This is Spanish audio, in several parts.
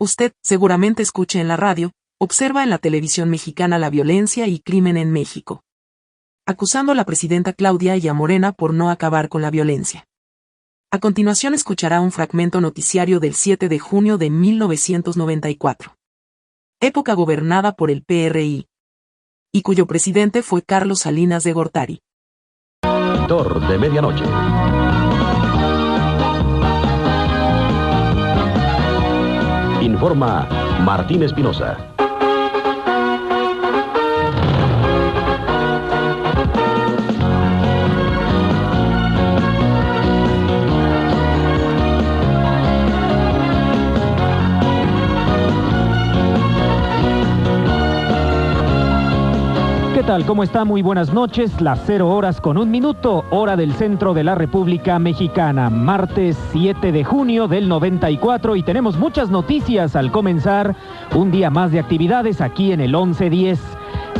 Usted seguramente escucha en la radio, observa en la televisión mexicana la violencia y crimen en México, acusando a la presidenta Claudia y a Morena por no acabar con la violencia. A continuación escuchará un fragmento noticiario del 7 de junio de 1994. Época gobernada por el PRI, y cuyo presidente fue Carlos Salinas de Gortari. Tor de medianoche. Informa Martín Espinosa. ¿Qué tal? ¿Cómo está? Muy buenas noches. Las 0:01, hora del centro de la República Mexicana. Martes 7 de junio del 94 y tenemos muchas noticias al comenzar un día más de actividades aquí en el 1110.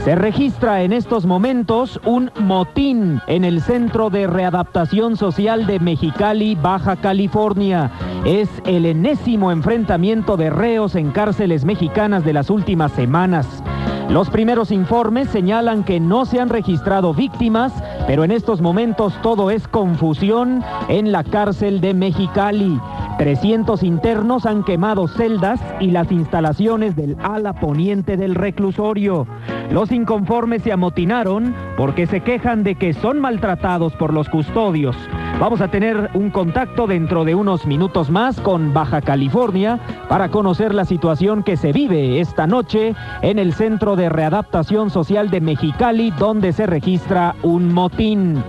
Se registra en estos momentos un motín en el Centro de Readaptación Social de Mexicali, Baja California. Es el enésimo enfrentamiento de reos en cárceles mexicanas de las últimas semanas. Los primeros informes señalan que no se han registrado víctimas, pero en estos momentos todo es confusión en la cárcel de Mexicali. 300 internos han quemado celdas y las instalaciones del ala poniente del reclusorio. Los inconformes se amotinaron porque se quejan de que son maltratados por los custodios. Vamos a tener un contacto dentro de unos minutos más con Baja California para conocer la situación que se vive esta noche en el Centro de Readaptación Social de Mexicali, donde se registra un motín.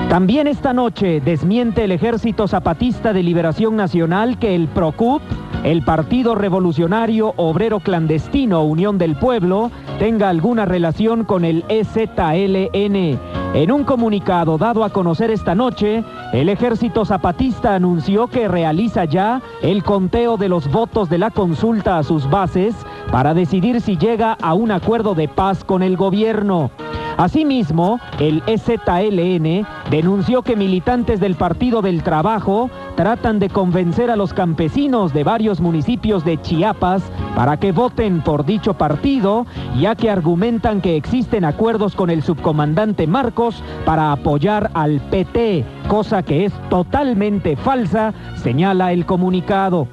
También esta noche desmiente el Ejército Zapatista de Liberación Nacional que el PROCUP, el Partido Revolucionario Obrero Clandestino Unión del Pueblo, tenga alguna relación con el EZLN. En un comunicado dado a conocer esta noche, el Ejército Zapatista anunció que realiza ya el conteo de los votos de la consulta a sus bases para decidir si llega a un acuerdo de paz con el gobierno. Asimismo, el EZLN denunció que militantes del Partido del Trabajo tratan de convencer a los campesinos de varios municipios de Chiapas para que voten por dicho partido, ya que argumentan que existen acuerdos con el subcomandante Marcos para apoyar al PT, cosa que es totalmente falsa, señala el comunicado.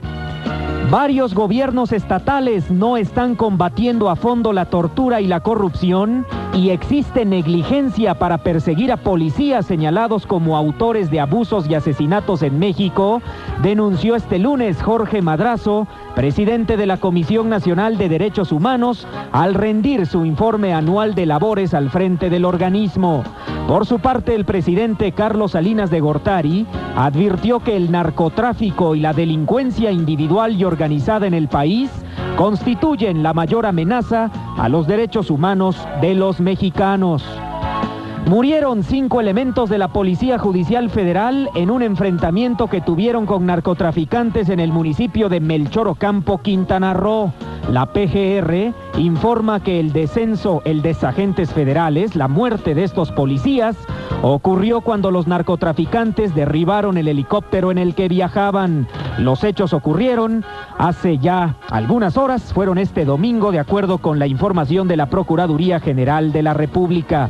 Varios gobiernos estatales no están combatiendo a fondo la tortura y la corrupción y existe negligencia para perseguir a policías señalados como autores de abusos y asesinatos en México, denunció este lunes Jorge Madrazo, presidente de la Comisión Nacional de Derechos Humanos, al rendir su informe anual de labores al frente del organismo. Por su parte, el presidente Carlos Salinas de Gortari advirtió que el narcotráfico y la delincuencia individual y organizada en el país constituyen la mayor amenaza a los derechos humanos de los mexicanos. Murieron 5 elementos de la Policía Judicial Federal en un enfrentamiento que tuvieron con narcotraficantes en el municipio de Melchor Ocampo, Quintana Roo. La PGR informa que el desagentes federales, la muerte de estos policías, ocurrió cuando los narcotraficantes derribaron el helicóptero en el que viajaban. Los hechos ocurrieron hace ya algunas horas, fueron este domingo, de acuerdo con la información de la Procuraduría General de la República.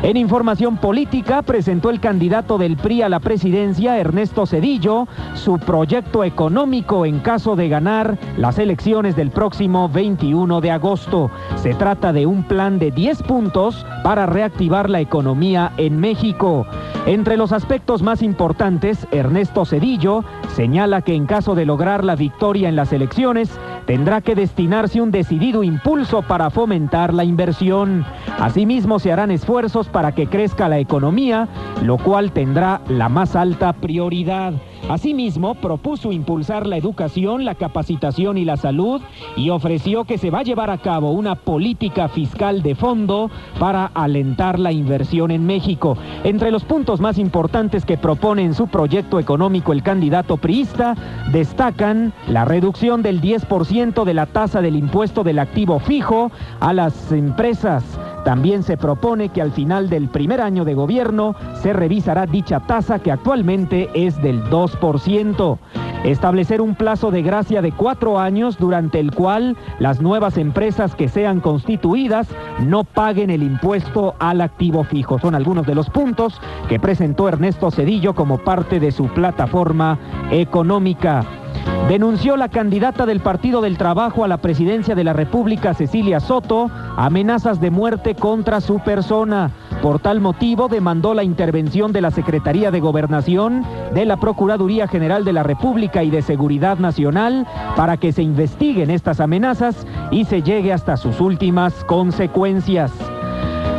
En información política, presentó el candidato del PRI a la presidencia, Ernesto Zedillo, su proyecto económico en caso de ganar las elecciones del próximo 21 de agosto. Se trata de un plan de 10 puntos para reactivar la economía en México. Entre los aspectos más importantes, Ernesto Zedillo señala que en caso de lograr la victoria en las elecciones, tendrá que destinarse un decidido impulso para fomentar la inversión. Asimismo, se harán esfuerzos para que crezca la economía, lo cual tendrá la más alta prioridad. Asimismo, propuso impulsar la educación, la capacitación y la salud y ofreció que se va a llevar a cabo una política fiscal de fondo para alentar la inversión en México. Entre los puntos más importantes que propone en su proyecto económico el candidato priista, destacan la reducción del 10% de la tasa del impuesto del activo fijo a las empresas. También se propone que al final del primer año de gobierno se revisará dicha tasa, que actualmente es del 2%. establecer un plazo de gracia de 4 años durante el cual las nuevas empresas que sean constituidas no paguen el impuesto al activo fijo. Son algunos de los puntos que presentó Ernesto Zedillo como parte de su plataforma económica. Denunció la candidata del Partido del Trabajo a la presidencia de la República, Cecilia Soto, amenazas de muerte contra su persona. Por tal motivo, demandó la intervención de la Secretaría de Gobernación, de la Procuraduría General de la República y de Seguridad Nacional para que se investiguen estas amenazas y se llegue hasta sus últimas consecuencias.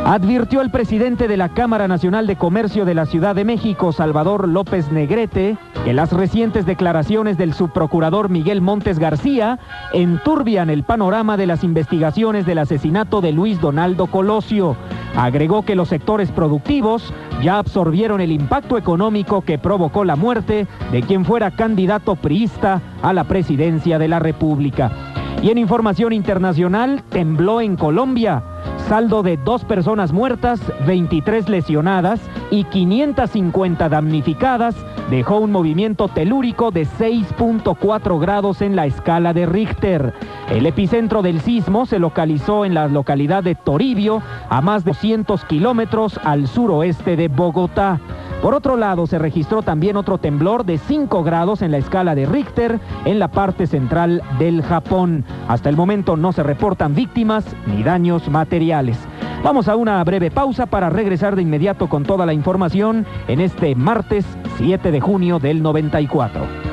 Advirtió el presidente de la Cámara Nacional de Comercio de la Ciudad de México, Salvador López Negrete, que las recientes declaraciones del subprocurador Miguel Montes García enturbian el panorama de las investigaciones del asesinato de Luis Donaldo Colosio. Agregó que los sectores productivos ya absorbieron el impacto económico que provocó la muerte de quien fuera candidato priista a la presidencia de la República. Y en información internacional, tembló en Colombia. Saldo de 2 personas muertas, 23 lesionadas y 550 damnificadas, dejó un movimiento telúrico de 6.4 grados en la escala de Richter. El epicentro del sismo se localizó en la localidad de Toribio, a más de 200 kilómetros al suroeste de Bogotá. Por otro lado, se registró también otro temblor de 5 grados en la escala de Richter en la parte central del Japón. Hasta el momento no se reportan víctimas ni daños materiales. Vamos a una breve pausa para regresar de inmediato con toda la información en este martes 7 de junio del 94.